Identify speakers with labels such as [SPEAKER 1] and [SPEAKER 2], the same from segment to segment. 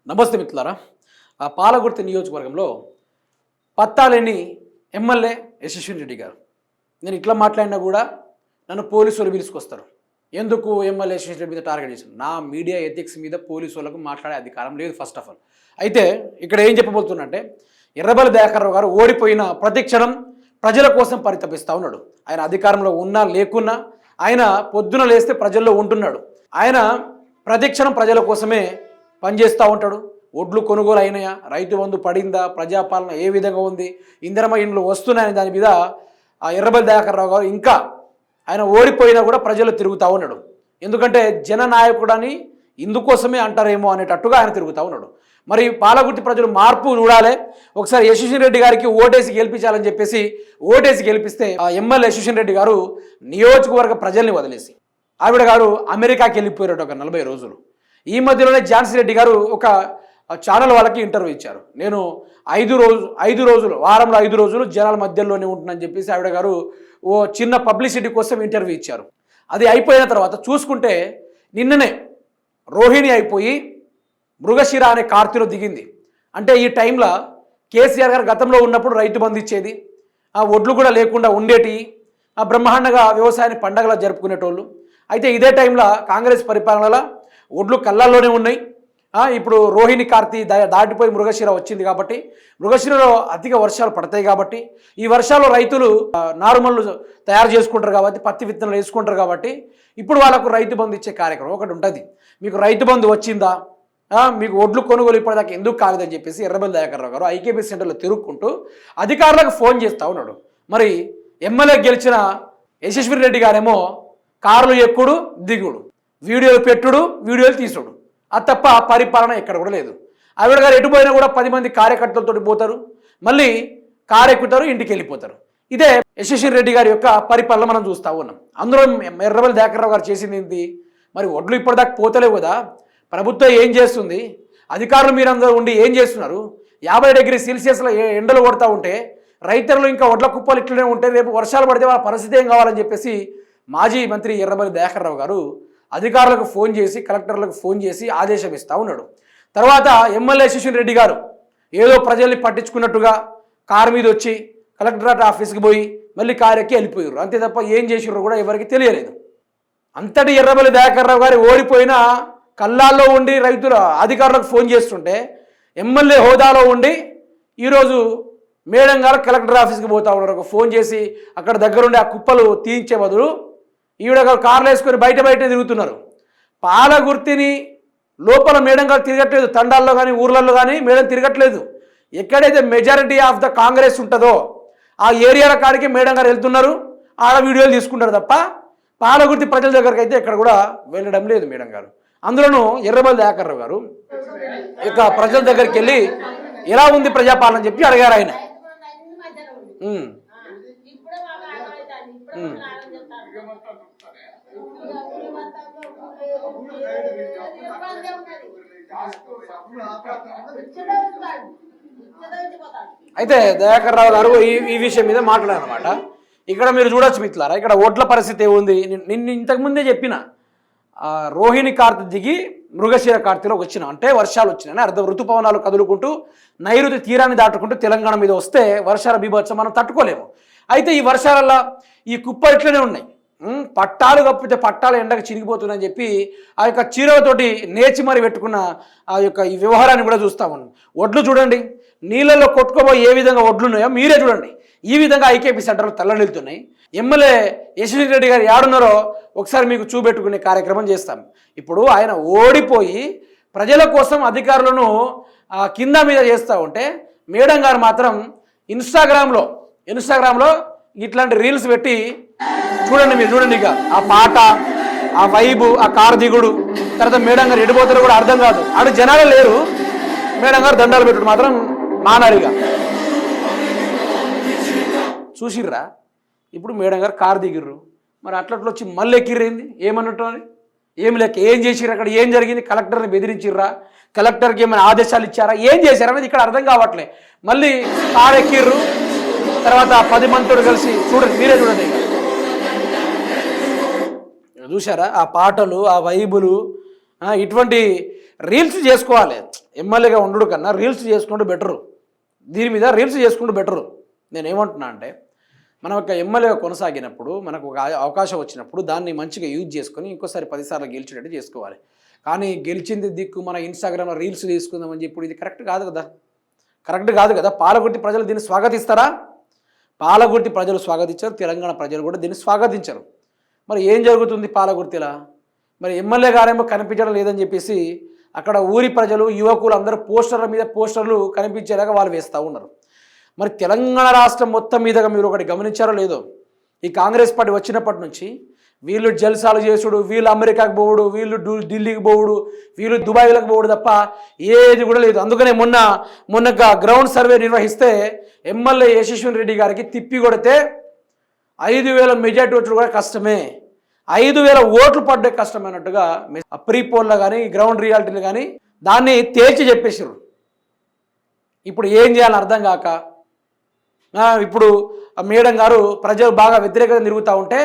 [SPEAKER 1] నమస్తే మిత్రులారా. పాలగుర్తి నియోజకవర్గంలో పత్తాలేని ఎమ్మెల్యే యశస్విని రెడ్డి గారు. నేను ఇట్లా మాట్లాడినా కూడా నన్ను పోలీసులు పిలుచుకొస్తారు. ఎందుకు ఎమ్మెల్యే యశస్విని రెడ్డి మీద టార్గెట్ చేశాను? నా మీడియా ఎథిక్స్ మీద పోలీసు వాళ్ళకు మాట్లాడే అధికారం లేదు ఫస్ట్ ఆఫ్ ఆల్. అయితే ఇక్కడ ఏం చెప్పబోతున్నంటే, ఎర్రబెల్లి దయాకర్రావు గారు ఓడిపోయిన ప్రతి క్షణం ప్రజల కోసం పరితపిస్తూ ఉన్నాడు. ఆయన అధికారంలో ఉన్నా లేకున్నా ఆయన పొద్దున లేస్తే ప్రజల్లో ఉంటున్నాడు. ఆయన ప్రతి క్షణం ప్రజల కోసమే పనిచేస్తూ ఉంటాడు. ఒడ్లు కొనుగోలు అయినాయా, రైతు బంధు పడిందా, ప్రజాపాలన ఏ విధంగా ఉంది, ఇందిరమ్మ ఇండ్లు వస్తున్నాయని దాని మీద ఎర్రబెల్లి దయాకర్రావు గారు ఇంకా ఆయన ఓడిపోయినా కూడా ప్రజలు తిరుగుతూ ఉన్నాడు. ఎందుకంటే జననాయకుడని ఇందుకోసమే అంటారేమో అనేటట్టుగా ఆయన తిరుగుతూ ఉన్నాడు. మరి పాలగుర్తి ప్రజలు మార్పు చూడాలి, ఒకసారి యశస్విని రెడ్డి గారికి ఓటేసి గెలిపించాలని చెప్పేసి ఓటేసి గెలిపిస్తే ఆ ఎమ్మెల్యే యశస్విని రెడ్డి గారు నియోజకవర్గ ప్రజల్ని వదిలేసి ఆవిడ గారు అమెరికాకి వెళ్ళిపోయారు ఒక 40 రోజులు. ఈ మధ్యలోనే ఝాన్సీ రెడ్డి గారు ఒక ఛానల్ వాళ్ళకి ఇంటర్వ్యూ ఇచ్చారు. నేను 5 రోజులు వారంలో 5 రోజులు జనాల మధ్యలోనే ఉంటున్నానని చెప్పేసి ఆవిడ గారు ఓ చిన్న పబ్లిసిటీ కోసం ఇంటర్వ్యూ ఇచ్చారు. అది అయిపోయిన తర్వాత చూసుకుంటే నిన్ననే రోహిణి అయిపోయి మృగశిర అనే కార్తీలో దిగింది. అంటే ఈ టైంలో కేసీఆర్ గారు గతంలో ఉన్నప్పుడు రైతు బంధు ఇచ్చేది, ఆ ఒడ్లు కూడా లేకుండా ఉండేటి, ఆ బ్రహ్మాండంగా వ్యవసాయాన్ని పండగలా జరుపుకునేటోళ్ళు. అయితే ఇదే టైంలో కాంగ్రెస్ పరిపాలనలో ఒడ్లు కళ్ళల్లోనే ఉన్నాయి. ఇప్పుడు రోహిణి కార్తీ దాటిపోయి మృగశిర వచ్చింది కాబట్టి మృగశిరలో అధిక వర్షాలు పడతాయి కాబట్టి ఈ వర్షాల్లో రైతులు నారుమల్లు తయారు చేసుకుంటారు కాబట్టి పత్తి విత్తనాలు వేసుకుంటారు కాబట్టి ఇప్పుడు వాళ్ళకు రైతు బంధు ఇచ్చే కార్యక్రమం ఒకటి ఉంటుంది. మీకు రైతు బంధు వచ్చిందా, మీకు ఒడ్లు కొనుగోలు ఇప్పటిదాకా ఎందుకు కాలేదని చెప్పేసి ఎర్రబెల్లి దయాకర్రావు గారు ఐకేపీ సెంటర్లో తిరుగుకుంటూ అధికారులకు ఫోన్ చేస్తూ ఉన్నాడు. మరి ఎమ్మెల్యే గెలిచిన యశస్విని రెడ్డి గారేమో కార్లు ఎక్కుడు దిగుడు, వీడియోలు పెట్టుడు, వీడియోలు తీసుడు, అది తప్ప పరిపాలన ఎక్కడ కూడా లేదు. ఆవిడ గారు ఎటు పోయినా కూడా 10 మంది కార్యకర్తలతో పోతారు, మళ్ళీ కారు ఎక్కుతారు, ఇంటికి వెళ్ళిపోతారు. ఇదే యశస్విని రెడ్డి గారి యొక్క పరిపాలన మనం చూస్తూ ఉన్నాం. అందులో ఎర్రబెల్లి దయాకర్రావు గారు చేసింది ఏంటి? మరి ఒడ్లు ఇప్పటిదాకా పోతలేవు కదా, ప్రభుత్వం ఏం చేస్తుంది, అధికారులు మీరందరూ ఉండి ఏం చేస్తున్నారు? 50 డిగ్రీ సెల్సియస్లో ఎండలు కొడతా ఉంటే రైతులు ఇంకా ఒడ్ల కుప్పలు ఇట్లనే ఉంటే రేపు వర్షాలు పడితే వాళ్ళ పరిస్థితి ఏం కావాలని చెప్పేసి మాజీ మంత్రి ఎర్రబెల్లి దయాకర్రావు గారు అధికారులకు ఫోన్ చేసి కలెక్టర్లకు ఫోన్ చేసి ఆదేశం ఇస్తూ ఉన్నాడు. తర్వాత ఎమ్మెల్యే యశస్విని రెడ్డి గారు ఏదో ప్రజల్ని పట్టించుకున్నట్టుగా కారు మీద వచ్చి కలెక్టరేట్ ఆఫీస్కి పోయి మళ్ళీ కారు ఎక్కి వెళ్ళిపోయారు. అంతే తప్ప ఏం చేసిర్రో కూడా ఎవరికి తెలియలేదు. అంతటి ఎర్రబెల్లి దయాకర్రావు గారు ఓడిపోయిన కల్లాల్లో ఉండి రైతుల అధికారులకు ఫోన్ చేస్తుంటే ఎమ్మెల్యే హోదాలో ఉండి ఈరోజు మేడం గారు కలెక్టర్ ఆఫీస్కి పోతా ఉన్నారు. ఒక ఫోన్ చేసి అక్కడ దగ్గరుండి ఆ కుప్పలు తీయించే బదులు ఈవిడ గారు కార్లు వేసుకొని బయట తిరుగుతున్నారు. పాలగుర్తిని లోపల మేడం గారు తిరగట్లేదు, తండాల్లో కానీ ఊర్లలో కానీ మేడం తిరగట్లేదు. ఎక్కడైతే మెజారిటీ ఆఫ్ ద కాంగ్రెస్ ఉంటుందో ఆ ఏరియాల కాడికి మేడం గారు వెళ్తున్నారు, ఆడ వీడియోలు తీసుకుంటారు తప్ప పాలగుర్తి ప్రజల దగ్గరికి అయితే ఎక్కడ కూడా వెళ్ళడం లేదు మేడం గారు. అందులోనూ ఎర్రబెల్లి దయాకర్రావు గారు ఇక ప్రజల దగ్గరికి వెళ్ళి ఎలా ఉంది ప్రజాపాలన చెప్పి అడిగారు ఆయన. అయితే దయాకర్రావు గారు ఈ విషయం మీద మాట్లాడారనమాట. ఇక్కడ మీరు చూడొచ్చు మిత్రులారా, ఇక్కడ ఓట్ల పరిస్థితి ఏముంది. నిన్ను ఇంతకుముందే చెప్పిన రోహిణి కార్తీ దిగి మృగశిర కార్తీలో వచ్చిన అంటే వర్షాలు వచ్చినాయని అర్థం. ఋతుపవనాలు కదులుకుంటూ నైరుతి తీరాన్ని దాటుకుంటూ తెలంగాణ మీద వస్తే వర్షాల బీభత్సం మనం తట్టుకోలేము. అయితే ఈ వర్షాలల్లో ఈ కుప్ప ఇట్లనే ఉన్నాయి, పట్టాలు కప్పితే పట్టాలు ఎండకు చిరిగిపోతున్నాయని చెప్పి ఆ యొక్క చీరలతోటి నేచి మరి పెట్టుకున్న ఆ యొక్క ఈ వ్యవహారాన్ని కూడా చూస్తా ఉన్నాం. ఒడ్లు చూడండి, నీళ్ళల్లో కొట్టుకోబోయి ఏ విధంగా ఒడ్లు ఉన్నాయో మీరే చూడండి. ఈ విధంగా ఐకేపీ సెంటర్లు తల్లనిల్లుతున్నాయి. ఎమ్మెల్యే యశస్విని రెడ్డి గారు ఏడున్నారో ఒకసారి మీకు చూపెట్టుకునే కార్యక్రమం చేస్తాం. ఇప్పుడు ఆయన ఓడిపోయి ప్రజల కోసం అధికారులను కింద మీద చేస్తూ ఉంటే మేడం గారు మాత్రం ఇన్స్టాగ్రామ్లో ఇట్లాంటి రీల్స్ పెట్టి చూడండి, మీరు చూడండి. ఇక ఆ పాట, ఆ వైబు, ఆ కారు దిగుడు, తర్వాత మేడం గారు ఎడిపోతారో కూడా అర్థం కాదు. ఆడు జనాలే లేరు, మేడం గారు దండాలు పెట్టుడు మాత్రం మానారిగా చూసిర్రా. ఇప్పుడు మేడం గారు కారు దిగిర్రు, మరి అట్లట్లో వచ్చి మళ్ళీ ఎక్కిర్రేంది ఏమన్నట్టు అని ఏమి లెక్క ఏం చేసిర్రు, అక్కడ ఏం జరిగింది, కలెక్టర్ని బెదిరించిర్రా, కలెక్టర్కి ఏమైనా ఆదేశాలు ఇచ్చారా, ఏం చేశారు అనేది ఇక్కడ అర్థం కావట్లే. మళ్ళీ కారు ఎక్కిర్రు, తర్వాత 10 మందితో కలిసి చూడండి, మీరే చూడండి. చూసారా ఆ పాటలు, ఆ వైబులు, ఇటువంటి రీల్స్ చేసుకోవాలి. ఎమ్మెల్యేగా ఉండడు కన్నా రీల్స్ చేసుకుంటూ బెటరు. దీని మీద రీల్స్ చేసుకుంటూ బెటరు. నేను ఏమంటున్నా అంటే మనం ఒక ఎమ్మెల్యేగా కొనసాగినప్పుడు మనకు ఒక అవకాశం వచ్చినప్పుడు దాన్ని మంచిగా యూజ్ చేసుకొని ఇంకోసారి 10 సార్లు గెలిచేటట్టు చేసుకోవాలి. కానీ గెలిచింది దిక్కు మన ఇన్స్టాగ్రామ్లో రీల్స్ తీసుకుందామని చెప్పి ఇది కరెక్ట్ కాదు కదా. కరెక్ట్ కాదు కదా. పాలకుర్తి ప్రజలు దీన్ని స్వాగతిస్తారా? పాలకుర్తి ప్రజలు స్వాగతించారు, తెలంగాణ ప్రజలు కూడా దీన్ని స్వాగతించరు. మరి ఏం జరుగుతుంది పాలకుర్తిలా? మరి ఎమ్మెల్యే గారేమో కనిపించడం లేదని చెప్పేసి అక్కడ ఊరి ప్రజలు యువకులు అందరూ పోస్టర్ల మీద పోస్టర్లు కనిపించేలాగా వాళ్ళు వేస్తూ ఉన్నారు. మరి తెలంగాణ రాష్ట్రం మొత్తం మీదగా మీరు ఒకటి గమనించారో లేదో, ఈ కాంగ్రెస్ పార్టీ వచ్చినప్పటి నుంచి వీళ్ళు జల్సాలు చేసుడు, వీళ్ళు అమెరికాకు పోవుడు, వీళ్ళు ఢిల్లీకి పోవుడు, వీళ్ళు దుబాయ్లకు పోవుడు తప్ప ఏది కూడా లేదు. అందుకనే మొన్న గ్రౌండ్ సర్వే నిర్వహిస్తే ఎమ్మెల్యే యశస్విని రెడ్డి గారికి తిప్పి కొడితే 5,000 మెజార్టీ వచ్చుడు కూడా కష్టమే, 5,000 ఓట్లు పడ్డే కష్టమైనట్టుగా ప్రీ పోల్లో కానీ గ్రౌండ్ రియాలిటీలు కానీ దాన్ని తేల్చి చెప్పేసారు. ఇప్పుడు ఏం చేయాలని అర్థం కాక ఇప్పుడు మేడం గారు ప్రజలు బాగా వ్యతిరేకత తిరుగుతూ ఉంటే,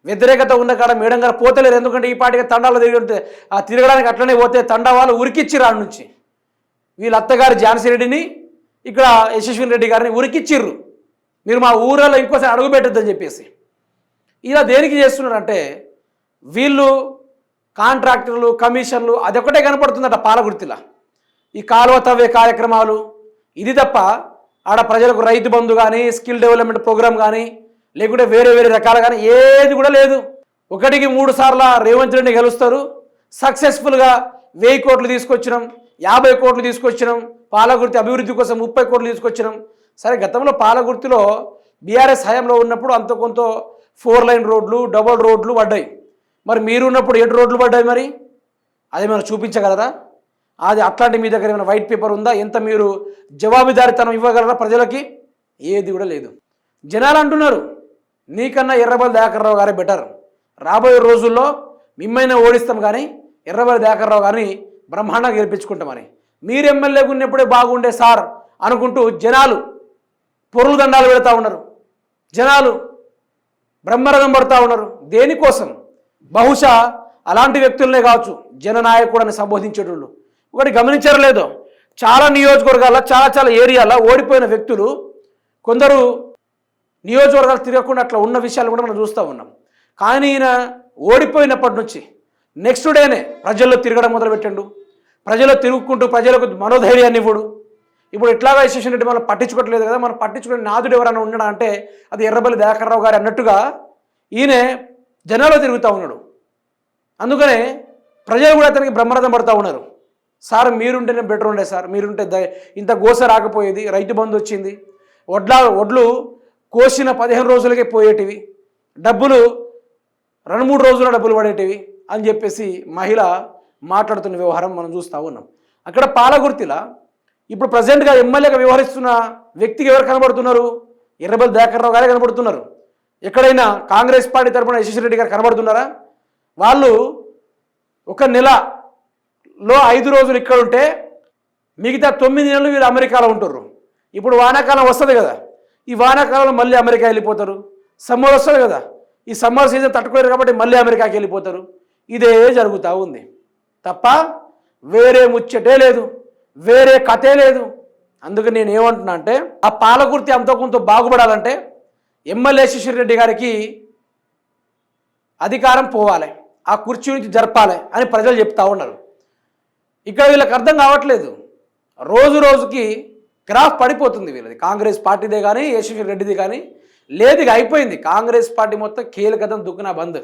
[SPEAKER 1] వ్యతిరేకత ఉన్న కాడ మేడం గారు పోతలేరు. ఎందుకంటే ఈ పాటిగా తండాలో తిరగడానికి అట్లనే పోతే తండా వాళ్ళు ఉరికిచ్చిర్రు ఆడ నుంచి. వీళ్ళ అత్తగారు ఝాన్సీ రెడ్డిని, ఇక్కడ యశస్విని రెడ్డి గారిని ఉరికిచ్చిర్రు. మీరు మా ఊళ్ళో ఇంకోసారి అడుగు పెట్టద్దని చెప్పేసి. ఇలా దేనికి చేస్తున్నారంటే వీళ్ళు కాంట్రాక్టర్లు, కమిషన్లు అదొకటే కనపడుతుందట పాలకుర్తిలా. ఈ కాలువ తవ్వే కార్యక్రమాలు ఇది తప్ప ఆడ ప్రజలకు రైతు బంధు కానీ, స్కిల్ డెవలప్మెంట్ ప్రోగ్రామ్ కానీ, లేకుంటే వేరే వేరే రకాలు కానీ ఏది కూడా లేదు. 1కి 3 సార్లు రేవంత్ రెడ్డి గెలుస్తారు. సక్సెస్ఫుల్గా 1000 కోట్లు తీసుకొచ్చినాం, 50 కోట్లు తీసుకొచ్చినాం, పాలకుర్తి అభివృద్ధి కోసం 30 కోట్లు తీసుకొచ్చినాం. సరే, గతంలో పాలకుర్తిలో బీఆర్ఎస్ హయాంలో ఉన్నప్పుడు అంత కొంత 4 లైన్ రోడ్లు, డబుల్ రోడ్లు పడ్డాయి. మరి మీరు ఉన్నప్పుడు 7 రోడ్లు పడ్డాయి. మరి అది మనం చూపించగలరా? అది అట్లాంటి మీ దగ్గర ఏమైనా వైట్ పేపర్ ఉందా? ఎంత మీరు జవాబుదారీతనం ఇవ్వగలరా ప్రజలకి? ఏది కూడా లేదు. జనాలు అంటున్నారు నీకన్నా ఎర్రబెల్లి దయాకర్ రావు గారే బెటర్, రాబోయే రోజుల్లో మిమ్మల్ని ఓడిస్తాం కానీ ఎర్రబెల్లి దయాకర్ రావు గారిని బ్రహ్మాండంగా గెలిపించుకుంటామని. మీరు ఎమ్మెల్యేగా ఉన్నప్పుడే బాగుండే సార్ అనుకుంటూ జనాలు పొరులు దండాలు పెడతా ఉన్నారు. జనాలు బ్రహ్మరథం పడుతూ ఉన్నారు. దేనికోసం? బహుశా అలాంటి వ్యక్తులనే కావచ్చు జననాయకుడని సంబోధించేటోళ్ళు. ఒకటి గమనించారో లేదో, చాలా నియోజకవర్గాల్లో చాలా ఏరియాల్లో ఓడిపోయిన వ్యక్తులు కొందరు నియోజకవర్గాలు తిరగకుండా అట్లా ఉన్న విషయాలు కూడా మనం చూస్తూ ఉన్నాం. కానీ ఈయన ఓడిపోయినప్పటి నుంచి నెక్స్ట్ డేనే ప్రజల్లో తిరగడం మొదలుపెట్టాడు. ప్రజల్లో తిరుగుకుంటూ ప్రజలకు మనోధైర్యాన్ని ఇవ్వడు. ఇప్పుడు ఎట్లాగా యశస్విని రెడ్డి మనం పట్టించుకోవట్లేదు కదా, మనం పట్టించుకునే నాదుడు ఎవరైనా ఉన్నాడా అంటే అది ఎర్రబెల్లి దయాకర్ రావు గారు అన్నట్టుగా ఈయన జనాల్లో తిరుగుతూ ఉన్నాడు. అందుకనే ప్రజలు కూడా అతనికి బ్రహ్మరథం పడుతూ ఉన్నారు. సార్ మీరుంటేనే బెటర్ ఉండే సార్, మీరుంటే ఇంత గోస రాకపోయేది, రైతు బంధు వచ్చింది, వడ్లు కోసిన 15 రోజులకే పోయేటివి, డబ్బులు 2-3 రోజుల డబ్బులు పడేటివి అని చెప్పేసి మహిళ మాట్లాడుతున్న వ్యవహారం మనం చూస్తూ ఉన్నాం. అక్కడ పాలకుర్తిలా ఇప్పుడు ప్రజెంట్గా ఎమ్మెల్యేగా వ్యవహరిస్తున్న వ్యక్తికి ఎవరు కనబడుతున్నారు? ఎర్రబెల్లి దయాకర్ రావు గారే కనబడుతున్నారు. ఎక్కడైనా కాంగ్రెస్ పార్టీ తరఫున యశస్వి రెడ్డి గారు కనబడుతున్నారా? వాళ్ళు 1 నెలలో 5 రోజులు ఇక్కడ ఉంటే మిగతా 9 నెలలు వీళ్ళు అమెరికాలో ఉంటారు. ఇప్పుడు వానాకాలం వస్తుంది కదా, ఈ వానాకాలంలో మళ్ళీ అమెరికా వెళ్ళిపోతారు. సమ్మర్ వస్తుంది కదా, ఈ సమ్మర్ సీజన్ తట్టుకోలేరు కాబట్టి మళ్ళీ అమెరికాకి వెళ్ళిపోతారు. ఇదే జరుగుతూ ఉంది తప్ప వేరే ముచ్చటే లేదు, వేరే కథే లేదు. అందుకని నేను ఏమంటున్నా అంటే ఆ పాలకుర్తి అంతో కొంత బాగుపడాలంటే ఎమ్మెల్యే యశస్వి రెడ్డి గారికి అధికారం పోవాలి, ఆ కుర్చీ నుంచి జరపాలి అని ప్రజలు చెప్తా ఉన్నారు. ఇక్కడ వీళ్ళకి అర్థం కావట్లేదు. రోజు రోజుకి గ్రాఫ్ పడిపోతుంది వీళ్ళది. కాంగ్రెస్ పార్టీదే కానీ యశస్వి రెడ్డిది కానీ లేదు, అయిపోయింది. కాంగ్రెస్ పార్టీ మొత్తం కీలకతం దుక్కున బంద్.